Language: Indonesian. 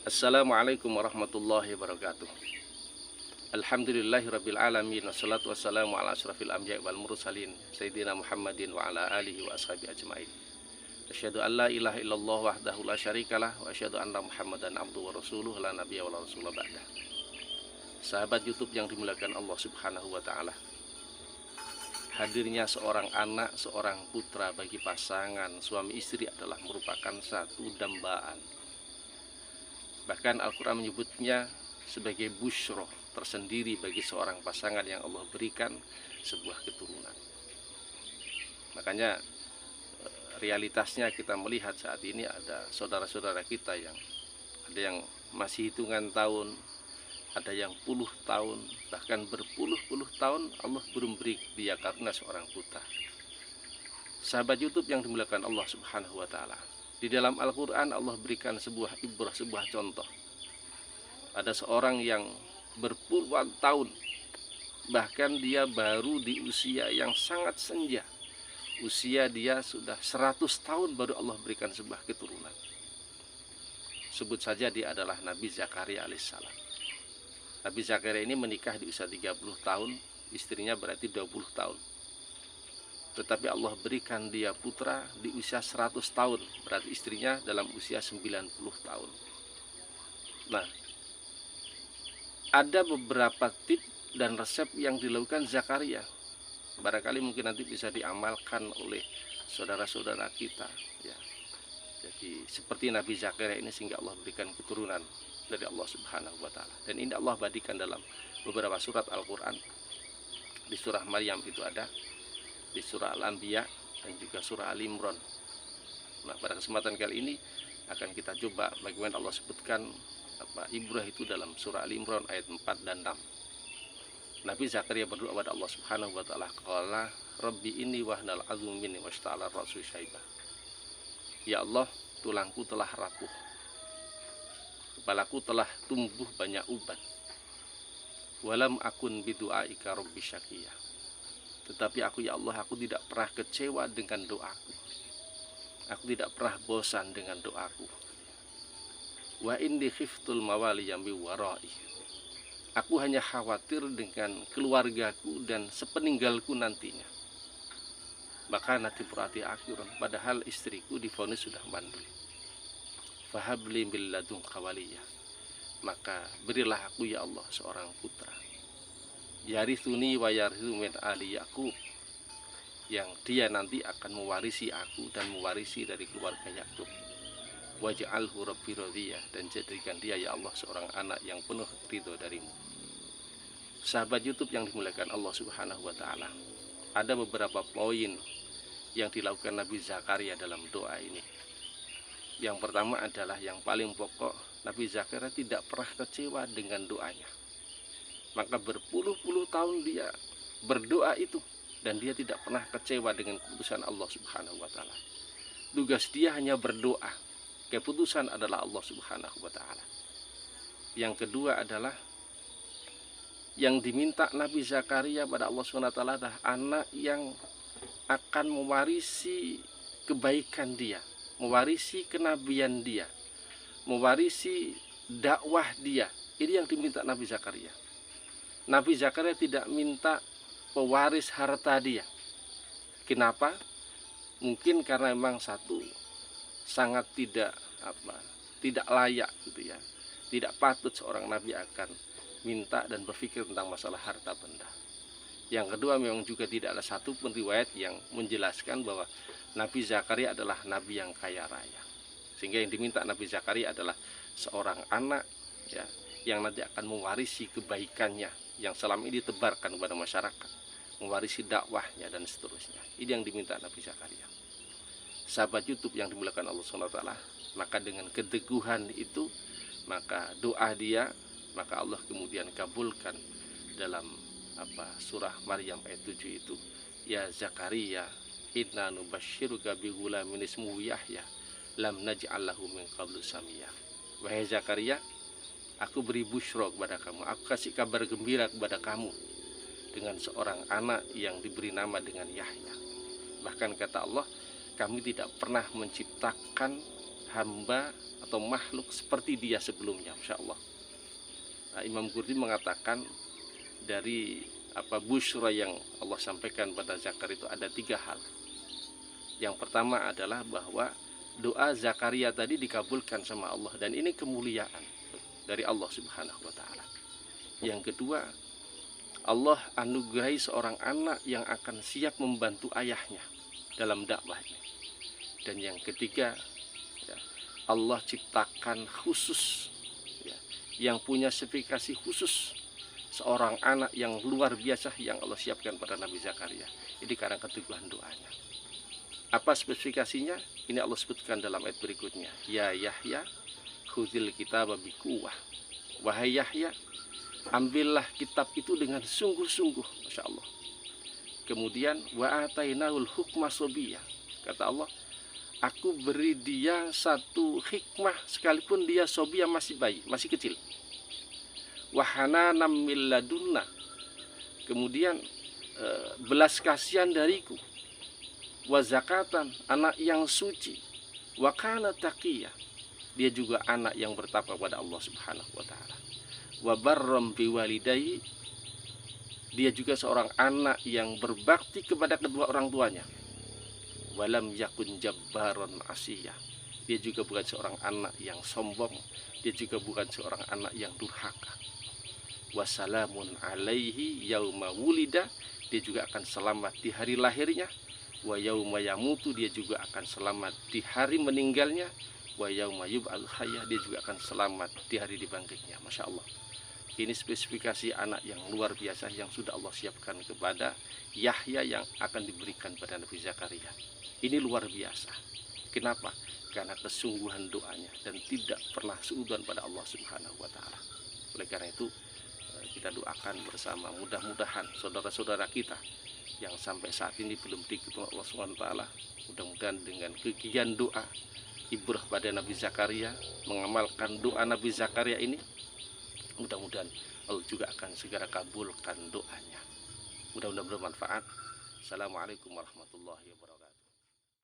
Assalamualaikum warahmatullahi wabarakatuh. Alhamdulillahirabbil alamin wassalatu wassalamu ala asyrafil anbiya'i wal mursalin sayyidina Muhammadin wa ala alihi wa ashabihi ajmain. Asyhadu an la ilaha illallah wahdahu la syarikalah wa asyhadu anna Muhammadan abduhu wa rasuluhu la nabiyya wa la rasula ba'dah. Sahabat YouTube yang dimuliakan Allah Subhanahu wa taala. Hadirnya seorang anak, seorang putra bagi pasangan suami istri adalah merupakan satu dambaan. Bahkan Al-Quran menyebutnya sebagai busyroh tersendiri bagi seorang pasangan yang Allah berikan sebuah keturunan. Makanya realitasnya kita melihat saat ini ada saudara-saudara kita yang ada yang masih hitungan tahun, ada yang puluh tahun, bahkan berpuluh-puluh tahun Allah belum beri dia karena seorang putra. Sahabat YouTube yang dimuliakan Allah Subhanahu wa taala. Di dalam Al-Quran Allah berikan sebuah ibrah, sebuah contoh. Ada seorang yang berpuluhan tahun, bahkan dia baru di usia yang sangat senja. Usia dia sudah 100 tahun baru Allah berikan sebuah keturunan. Sebut saja dia adalah Nabi Zakaria alaihissalam. Nabi Zakaria ini menikah di usia 30 tahun, istrinya berarti 20 tahun. Tetapi Allah berikan dia putra di usia 100 tahun, berarti istrinya dalam usia 90 tahun. Nah, ada beberapa tip dan resep yang dilakukan Zakaria. Barangkali mungkin nanti bisa diamalkan oleh saudara-saudara kita, ya. Jadi seperti Nabi Zakaria ini sehingga Allah berikan keturunan dari Allah Subhanahu wa taala. Dan ini Allah badikan dalam beberapa surat Al-Qur'an. Di surah Maryam itu ada, di surah Al-Anbiya dan juga surah Al-Imran. Nah, pada kesempatan kali ini akan kita coba bagaimana Allah sebutkan ibrah itu dalam surah Al-Imran ayat 4 dan 6. Nabi Zakaria berdoa kepada Allah Subhanahu wa taala, qala rabbi inni wahnal 'azmu minni washta'ala ar-ra'su syaibah. Ya Allah, tulangku telah rapuh, kepalaku telah tumbuh banyak uban. Walam akun bidu'aika rabbi syaqiyya. Tetapi aku, ya Allah, aku tidak pernah kecewa dengan doaku. Aku tidak pernah bosan dengan doaku. Wa inni khiftul mawali yambi warai. Aku hanya khawatir dengan keluargaku dan sepeninggalku nantinya. Maka nanti berarti akhiran, padahal istriku divonis sudah mandul. Fahabli min ladunka waliyya. Maka berilah aku, ya Allah, seorang putra. Yarithuni wa yarithu min ali Yaqub, yang dia nanti akan mewarisi aku dan mewarisi dari keluarga Yakub. Waj'alhu rabbi radiyah, dan jadikan dia, ya Allah, seorang anak yang penuh ridho darimu. Sahabat YouTube yang dimuliakan Allah Subhanahu wa taala, ada beberapa poin yang dilakukan Nabi Zakaria dalam doa ini. Yang pertama adalah yang paling pokok, Nabi Zakaria tidak pernah kecewa dengan doanya. Maka berpuluh-puluh tahun dia berdoa itu, dan dia tidak pernah kecewa dengan keputusan Allah Subhanahu wa taala. Tugas dia hanya berdoa, keputusan adalah Allah Subhanahu wa taala. Yang kedua adalah yang diminta Nabi Zakaria pada Allah Subhanahu wa taala adalah anak yang akan mewarisi kebaikan dia, mewarisi kenabian dia, mewarisi dakwah dia. Ini yang diminta Nabi Zakaria. Nabi Zakaria tidak minta pewaris harta dia. Kenapa? Mungkin karena memang satu, sangat tidak layak gitu ya. Tidak patut seorang nabi akan minta dan berpikir tentang masalah harta benda. Yang kedua, memang juga tidak ada satu pun riwayat yang menjelaskan bahwa Nabi Zakaria adalah nabi yang kaya raya. Sehingga yang diminta Nabi Zakaria adalah seorang anak, ya, yang nanti akan mewarisi kebaikannya yang selama ini ditebarkan kepada masyarakat, mewarisi dakwahnya dan seterusnya. Ini yang diminta Nabi Zakaria. Sahabat YouTube yang dimuliakan Allah SWT, maka dengan keteguhan itu, maka doa dia, maka Allah kemudian kabulkan dalam surah Maryam ayat 7 itu, ya Zakaria inna nubasyiruka bi ghulamin ismuhu Yahya lam naj'al lahu min qablu samiyya. Wahai Zakaria, aku beri busyra kepada kamu, aku kasih kabar gembira kepada kamu dengan seorang anak yang diberi nama dengan Yahya. Bahkan kata Allah, kami tidak pernah menciptakan hamba atau makhluk seperti dia sebelumnya. Masya Allah. Nah, Imam Qurtubi mengatakan dari busyra yang Allah sampaikan pada Zakaria itu ada 3 hal. Yang pertama adalah bahwa doa Zakaria tadi dikabulkan sama Allah, dan ini kemuliaan dari Allah Subhanahu wa taala. Yang kedua, Allah anugerahi seorang anak yang akan siap membantu ayahnya dalam dakwahnya. Dan yang ketiga, ya, Allah ciptakan khusus, ya, yang punya spesifikasi khusus, seorang anak yang luar biasa yang Allah siapkan pada Nabi Zakaria. Ini karena keteguhan doanya. Apa spesifikasinya? Ini Allah sebutkan dalam ayat berikutnya. Ya Yahya, khudhil kitaba biquwwah. Wahai Yahya, ambillah kitab itu dengan sungguh-sungguh. Masya Allah. Kemudian wa atainahul hukma sobiyah. Kata Allah, aku beri dia satu hikmah sekalipun dia sobiyah, masih bayi, masih kecil. Wahananam min ladunna. Kemudian belas kasihan dariku. Wa zakatan, anak yang suci. Wa kana taqiyya. Dia juga anak yang bertakwa kepada Allah Subhanahu wa taala. Wa barram biwalidayhi. Dia juga seorang anak yang berbakti kepada kedua orang tuanya. Walam yakun jabbaron asiyah. Dia juga bukan seorang anak yang sombong. Dia juga bukan seorang anak yang durhaka. Wassalamun alaihi yauma wulida. Dia juga akan selamat di hari lahirnya. Wa yauma yamutu. Dia juga akan selamat di hari meninggalnya. Wa yauma yub'al hayya. Dia juga akan selamat di hari dibangkitnya. Masya Allah. Ini spesifikasi anak yang luar biasa yang sudah Allah siapkan kepada Yahya yang akan diberikan pada Nabi Zakaria. Ini luar biasa. Kenapa? Karena kesungguhan doanya dan tidak pernah suudzon pada Allah Subhanahu wa taala. Oleh karena itu, kita doakan bersama, mudah-mudahan saudara-saudara kita yang sampai saat ini belum diketahui Allah Subhanahu wa taala, mudah-mudahan dengan kegiatan doa ibrah pada Nabi Zakaria, mengamalkan doa Nabi Zakaria ini, mudah-mudahan Allah juga akan segera kabulkan doanya. Mudah-mudahan bermanfaat. Assalamualaikum warahmatullahi wabarakatuh.